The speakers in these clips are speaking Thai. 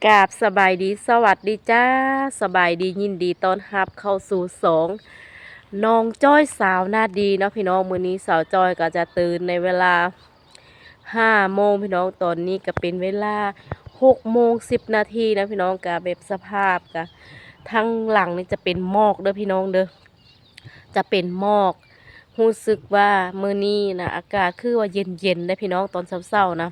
กราบสบายดีสวัสดีจ้าสบายดียินดีต้อนรับเข้าสู่สองน้องจ้อยสาวหน้าดีเนาะพี่น้องมื้อนี้สาวจ้อยก็จะตื่นในเวลา5 โมงพี่น้องตอนนี้ก็เป็นเวลา6 โมง 10 นาทีนะพี่น้องก็แบบสภาพก็ทั้งหลังนี่จะเป็นหมอกเด้อพี่น้องเด้อจะเป็นหมอกรู้สึกว่ามื้อนี้นะอากาศคือว่าเย็นๆนะพี่น้องตอนเช้าๆนะ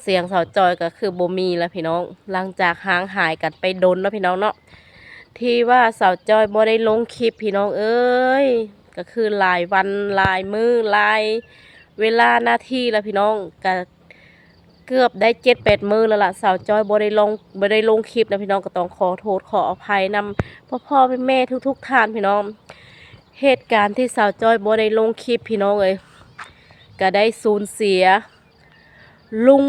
เสียงสาวจอยก็คือบ่มีแล้วพี่น้องหลังจากห่างหายกันไปดนแล้วพี่น้องเนาะที่ว่าสาวจอยบ่ได้ลงคลิปพี่น้องเอ้ยก็คือหลายวันหลายมื้อหลายเวลานาทีแล้วพี่น้องก็เกือบได้7-8 มื้อแล้วล่ะสาวจอยบ่ได้ลงคลิปนะพี่น้องก็ต้องขอโทษขออภัยนำพ่อแม่ทุกท่านพี่น้องเหตุการณ์ที่สาวจอยบ่ได้ลงคลิปพี่น้องเอ้ยก็ได้สูญเสีย ลุง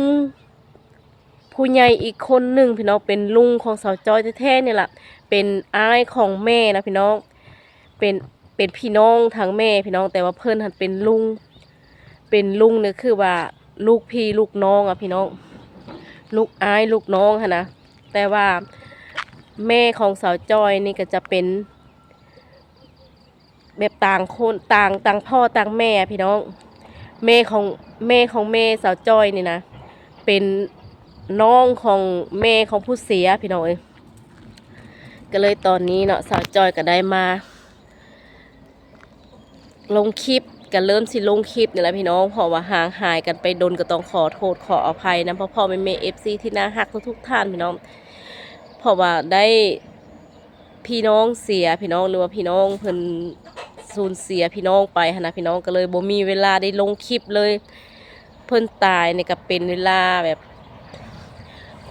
ผู้ใหญ่อีกคนหนึ่งพี่น้องเป็นลุงของสาวจอยแท้ๆเนี่ยแหละเป็นอ้ายของแม่นะพี่น้องเป็นเป็นพี่น้องทางแม่พี่น้องแต่ว่าเพิ่นหันเป็นลุงเนี่ยคือว่าลูกพี่ลูกน้องอ่ะพี่น้องลูกอ้ายลูกน้องค่ะนะแต่ว่าแม่ของสาวจอยนี่ก็จะเป็นแบบต่างคนต่างพ่อต่างแม่พี่น้องแม่ของแม่สาวจอยนี่นะเป็นน้องของแม่ของผู้เสียพี่น้องเอ้ยก็เลยตอนนี้เนาะสาวจอยก็ได้มาลงคลิปก็เริ่มสิลงคลิปนี่แหละพี่น้องเพราะว่าห่างหายกันไปดนก็ต้องขอโทษขออภัยนะพ่อแม่FCที่น่ารักทุกท่านพี่น้องเพราะว่าได้พี่น้องเสียพี่น้องหรือว่าพี่น้องเพิ่นสูญเสียพี่น้องไปนะพี่น้องก็เลยบ่มีเวลาได้ลงคลิปเลยเพิ่นตายเนี่ยก็เป็นเวลาแบบ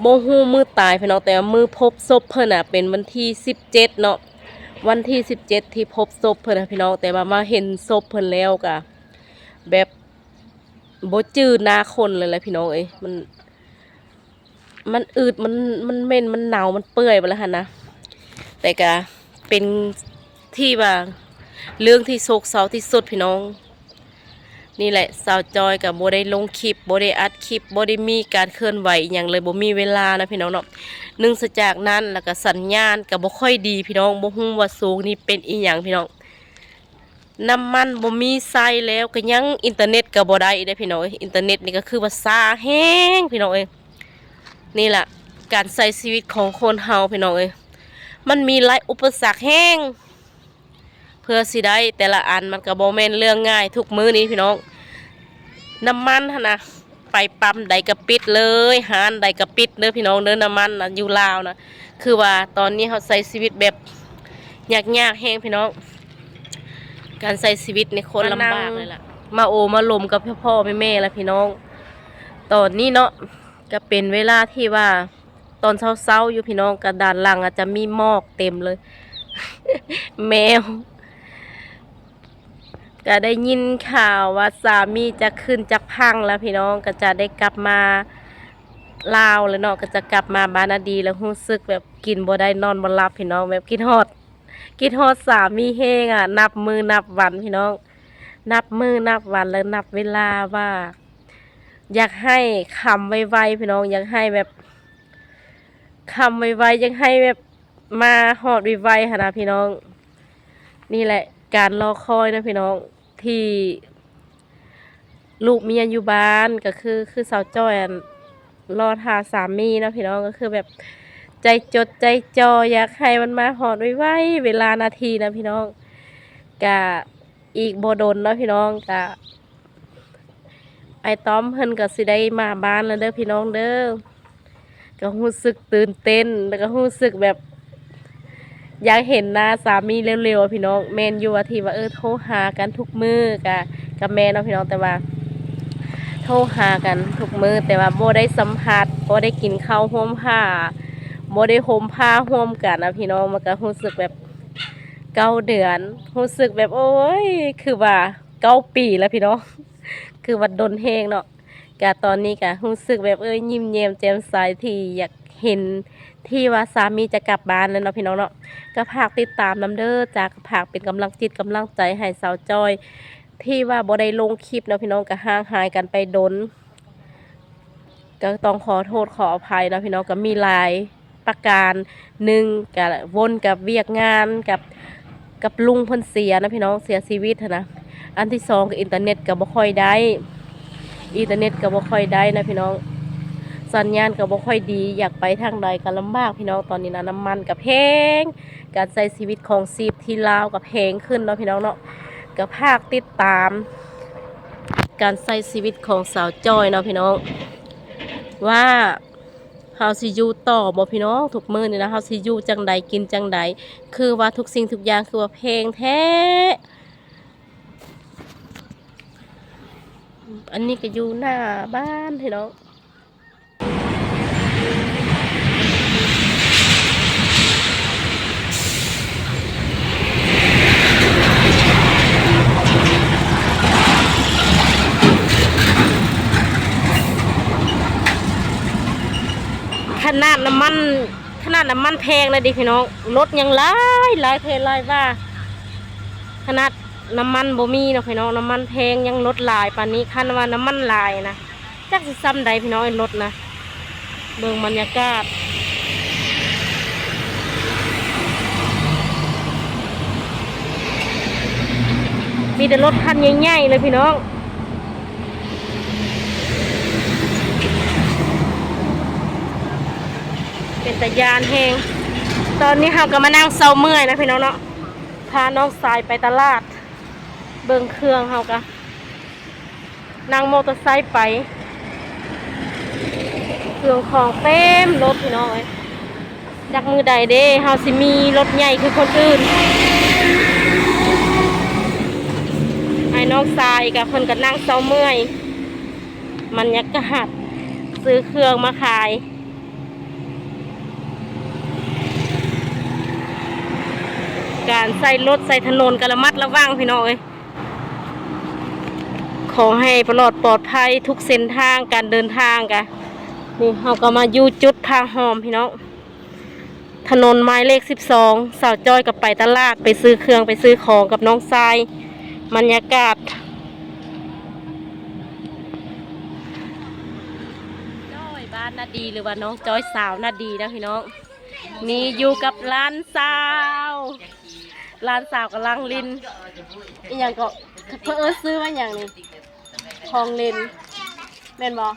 โมหูมือตายพี่น้องแต่ว่ามือพบศพเพิ่นเป็นวันที่17เนาะวันที่17ที่พบศพเพิ่นพี่น้องแต่ว่ามาเห็นศพเพิ่นแล้วก็แบบบ่จื้อหน้าคนเลยแหละพี่น้องเอ้ยมันอืดมันเหม็นมันเน่ามันเปื่อยไปแล้วหั่นนะแต่ก็เป็นที่ว่าเรื่องที่โศกเศร้าที่สุดพี่น้องนี่แหละสาวจอยกับโบได้ลงคลิปโบได้อัดคลิปโบได้มีการเคลื่อนไหวอย่างเลยโบมีเวลานะพี่น้องเนาะเนื่องจากนั้นแล้วก็สัญญาณกับโบค่อยดีพี่น้องโบฮู้ว่าสูงนี่เป็นอีหยังพี่น้องน้ำมันโบมีใส่แล้วก็ยังอินเทอร์เน็ตกับโบได้ได้พี่น้องเอ้ยอินเทอร์เน็ตนี่ก็คือว่าซาแห้งพี่น้องเอ้ยนี่แหละการใช้ชีวิตของคนเฮาพี่น้องเอ้ยมันมีหลายอุปสรรคแห้งเพื่อสิได้แต่ละอันมันก็บ่แม่นเรื่องง่ายทุกมื้อนี้พี่น้องน้ำมันนะไปปั๊มใดกระปิดเลยหานใดกระปิดเด้อพี่น้องเด้อน้ำมันนะอยู่ลาวนะคือว่าตอนนี้เขาใช้ชีวิตแบบยากแห้งพี่น้องการใช้ชีวิตในคนลำบากเลยล่ะมาโอมาลมกับพ่อแม่แล้วพี่น้องตอนนี้เนาะก็เป็นเวลาที่ว่าตอนเช้าอยู่พี่น้องกระดานหลังอาจจะมีหมอกเต็มเลย แมวก็ได้ยินข่าวว่าสามีจะขึ้นจากพังแล้วพี่น้องก็จะได้กลับมาลาวแล้วเนาะก็จะกลับมาบ้านนาดีแล้วรู้สึกแบบกินบ่ได้นอนบ่หลับพี่น้องแบบคิดฮอดสามีแห้งนับมือนับวันพี่น้องนับมือนับวันแล้วนับเวลาว่าอยากให้คำไวๆพี่น้องอยากให้แบบคำไวๆอยากให้แบบมาฮอดไวๆค่ะนะพี่น้องนี่แหละการรอคอยนะพี่น้องที่ลูกเมียอยู่บ้านก็คือสาวจ้อยรอท่าสามีนะพี่น้องก็คือแบบใจจดใจจ่ออยากให้มันมาหอดไว้เวลานาทีนะพี่น้องกะอีกโบโดนนะพี่น้องกะไอต้อมเพิ่นก็สิได้มาบ้านแล้วเด้อพี่น้องเด้อก็รู้สึกตื่นเต้นแล้วก็รู้สึกแบบอยากเห็นหน้าสามีเร็วๆพี่น้องแมนอยู่ว่าที่ว่าโทรหากันทุกมื้อกะแมนเนาะพี่น้องแต่ว่าโทรหากันทุกมื้อแต่ว่าโบได้สัมผัสโบได้กินข้าวห่วมผ้าโบได้ห่มผ้าห่วมกันนะพี่น้องมันก็รู้สึกแบบ9 เดือนรู้สึกแบบโอ้ยคือว่า9 ปีแล้วพี่น้องคือว่าดนแห้งเนาะกะตอนนี้กะรู้สึกแบบยิ้มแย้มแจ่มใสที่อยากเห็นที่ว่าสามีจะกลับบ้านแล้วเนาะพี่น้องเนาะก็ฝากติดตามนำเด้อจากฝากเป็นกำลังจิตกำลังใจให้สาวจอยที่ว่าบ่ได้ลงคลิปเนาะพี่น้องก็ห่างหายกันไปดน ก็ต้องขอโทษขออภัยนะพี่น้องก็มีหลายประการหนึ่งกับวนกับเวียกงานกับลุงเพิ่นเสียนะพี่น้องเสียชีวิตหั้นนะอันที่สองก็อินเทอร์เน็ตก็บ่ค่อยได้อินเทอร์เน็ตก็บ่ค่อยได้นะพี่น้องสัญญาณก็บ่ค่อยดีอยากไปทางใดก็ลำบากพี่น้องตอนนี้นะน้ำมันก็แพงการใช้ชีวิตของชีพที่ลาวก็แพงขึ้นเนาะพี่น้องเนาะก็ภาคติดตามการใช้ชีวิตของสาวจอยเนาะพี่น้องว่าเฮาสิอยู่ต่อบ่พี่น้องทุกมื้อนี่นะเฮาสิอยู่จังใดกินจังใดคือว่าทุกสิ่งทุกอย่างคือว่าแพงแท้อันนี้ก็อยู่หน้าบ้านพี่น้องขนาดน้ำมันแพงเลยดิพี่น้องรถยังหลายเพลหลายว่าขนาดน้ำมันบ่มีเนาะพี่น้องน้ำมันแพงยังลดหลายปานนี้คันว่าน้ำมันหลายนะจักสิซ้ำใดพี่น้องรถนะเบิ่งบรรยากาศมีแต่รถคันใหญ่ๆเลยพี่น้องเป็นตะยานแหงตอนนี้เราก็มานั่งเซาเมื่อยนะพี่น้องเนาะพาน้องสายไปตลาดเบิ่งเครื่องเราก็นั่งมอเตอร์ไซค์ไปเครื่องของเต็มรถพี่น้องเอ้ยจากมือใดเด้เฮาสิมีรถใหญ่คือคนอื่นไอ้น้องสายกับเพิ่นก็นั่งเซาเมื่อยมันยักกะหัดซื้อเครื่องมาขายการใส่รถใส่ถนนกระมัดระวังพี่น้องเอ้ยขอให้ปลอดภัยทุกเส้นทางการเดินทางกันนี่เราก็มาอยู่จุดทางหอมพี่น้องถนนไม้เลข12สาวจ้อยกับไปตลาดไปซื้อเครื่องไปซื้อของกับน้องทรายบรรยากาศจ้อยบ้านนาดีหรือว่าน้องจ้อยสาวนาดีนะพี่น้องนี่อยู่กับร้านสาวกำลังลินอีอย่างก็เพื่อซื้อมาอย่างนี้คลองลินแม่นบอ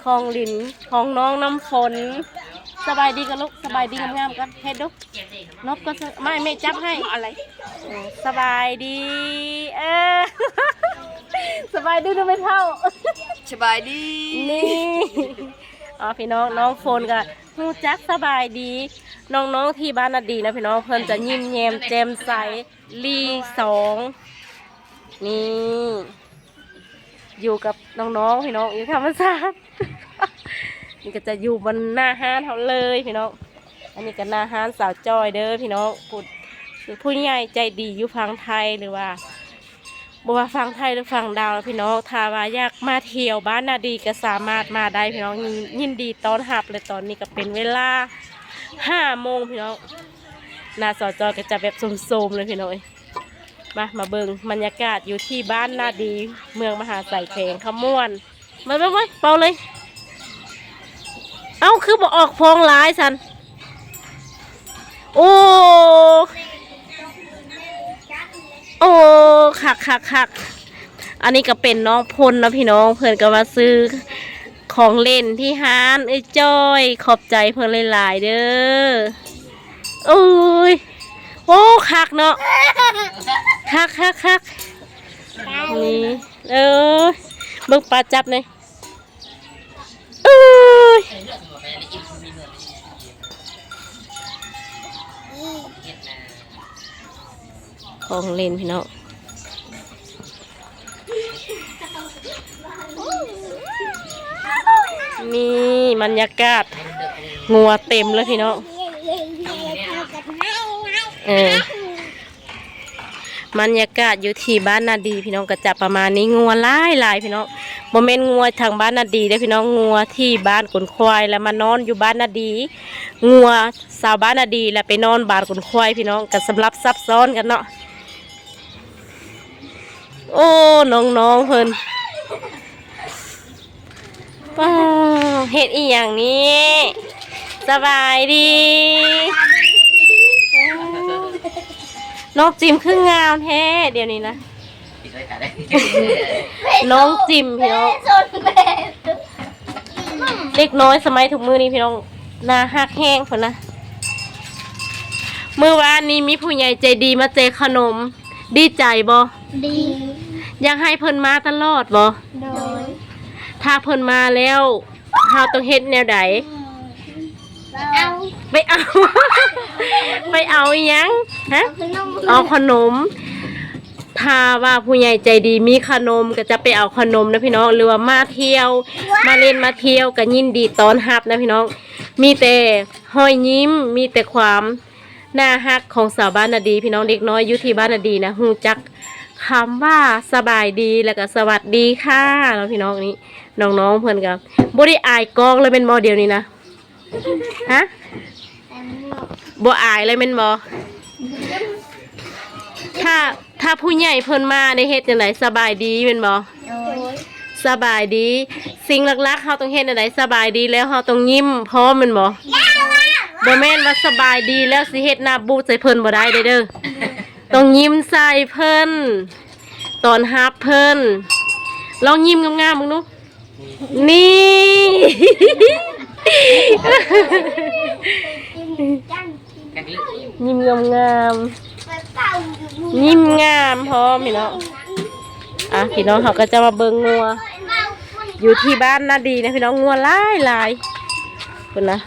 คลองลินของน้องน้ำฝนสบายดีกันลูกสบายดีงามๆกันเฮ็ดดูนบก็ไม่จับให้อะไรสบายดีสบายดีดูไม่เท่าสบายดีนี่พี่น้องน้องโฟนกับฮู้จักสบายดีน้องที่บ้านนาดีนะพี่น้องเพิ่นจะยิ้มแย้มแจ่มใสลี2นี่อยู่กับน้องพี่น้องอยู่ธรรมชาตินี่ก็จะอยู่บนหน้าห้านเขาเลยพี่น้องอันนี้ก็หน้าห้านสาวจอยเด้อพี่น้องผู้ใหญ่ใจดีอยู่ฝั่งไทยหรือว่าบัวฝั่งไทยหรือฝั่งดาวพี่น้องถ้าว่าอยากมาเที่ยวบ้านนาดีก็สามารถมาได้พี่น้องยินดีต้อนรับเลยตอนนี้ก็เป็นเวลา5 โมงพี่น้องหน้าสาวจอยก็จะแบบโสมๆเลยพี่น้องมาเบิ่งบรรยากาศอยู่ที่บ้านนาดีเมืองมหาไสแขวงขม่วนมาเป่าเลยเอ้าคือบอกออกพองร้ายสันโอ้คักอันนี้ก็เป็นน้องพลนะพี่น้องเพื่อนก็มาซื้อของเล่นที่ห้านไอ้จ้อยขอบใจเพื่อนหลายๆเด้อโอ้ยโอ้คักเนาะคักนี่เบิ่งปลาจับเลยของเล่นพี่น้องนี่บรรยากาศงัวเต็มเลยพี่น้องบรรยากาศอยู่ที่บ้านนาดีพี่น้องก็จะประมาณนี้งัวหลายพี่น้องโมเมนต์งัวทางบ้านนาดีได้พี่น้องงัวที่บ้านขนควายแล้วมานอนอยู่บ้านนาดีงัวสาวบ้านนาดีแล้วไปนอนบ้านขนควายพี่น้องก็สำหรับซับซ้อนกันเนาะโอ้น้องเพิ่น ป้าเฮ็ดอีหยังนี้สบายดีน้องจิมคืองามแท้เดี๋ยวนี้นะน้องจิมพี่น้องเด็กน้อยสมัยถุกมือนี้พี่น้องหน้าหักแห้งคนนะเมื่อวานนี้มีผู้ใหญ่ใจดีมาแจกขนมดีใจบ่ดีอยากให้เพิ่นมาตลอดบ่โดยถ้าเพิ่นมาแล้วเฮาต้องเฮ็ดแนวใดเอาไปเอา ไปเอาอีหยังฮะขนมเอาขนมถ้าว่าผู้ใหญ่ใจดีมีขนมก็จะไปเอาขนมนะพี่น้องหรือว่ามาเที่ยวมาเล่นมาเที่ยวก็ยินดีต้อนรับนะพี่น้องมีแต่รอยยิ้มมีแต่ความน่าฮักของสาวบ้านนาดีพี่น้องเด็กน้อยอยู่ที่บ้านนาดีนะฮู้จักคำว่าสบายดีแล้วก็สวัสดีค่ะแล้วพี่น้องนี้น้องๆเพิ่นก็บ่ได้อายกองเลยเป็นบ่เดียวนี้นะฮะบ่อายเลยเป็นบ่ถ้าผู้ใหญ่เพิ่นมาในเฮ็ดจังไดสบายดีเป็นบ่สบายดีสิ่งหลักๆเฮาต้องเฮ็ดจังไดสบายดีแล้วเฮาต้องยิ้มพร้อมแม่นบ่บ่แม่นว่าสบายดีแล้วสิเฮ็ดหน้าบูดใส่เพิ่นบ่ได้เด้อต้องยิ้มใส่เพิ่นตอนรับเพิ่นลองยิ้มงามๆมึงดูนี่ยิ้มงามๆยิ้มงามพร้อมพี่น้องพี่น้องเขาก็จะมาเบิ่งงัวอยู่ที่บ้านนาดีนะพี่น้องงัวหลายคนนะ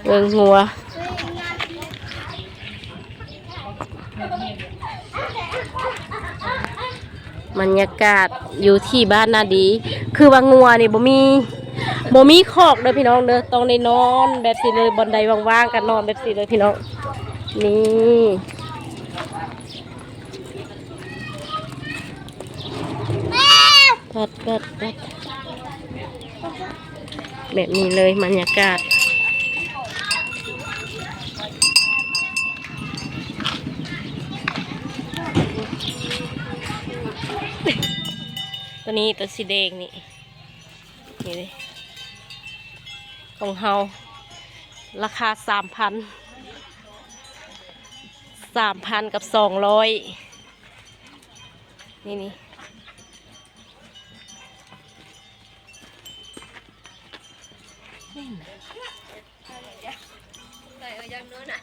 เบิ่งงัวบรรยากาศอยู่ที่บ้านนาดีคือว่างัวนี่บ่มีคอกเด้อพี่น้องเด้อต้องได้นอนแบบสิเลยบนใดว่างๆกันนอนแบบสิเลยพี่น้องนี่ปัดแบบนี้เลยบรรยากาศตัวนี้ตัวสีแดงนี่เลยของเฮาราคา3,000กับ200นี่ใส่ยังนู้นอ่ะ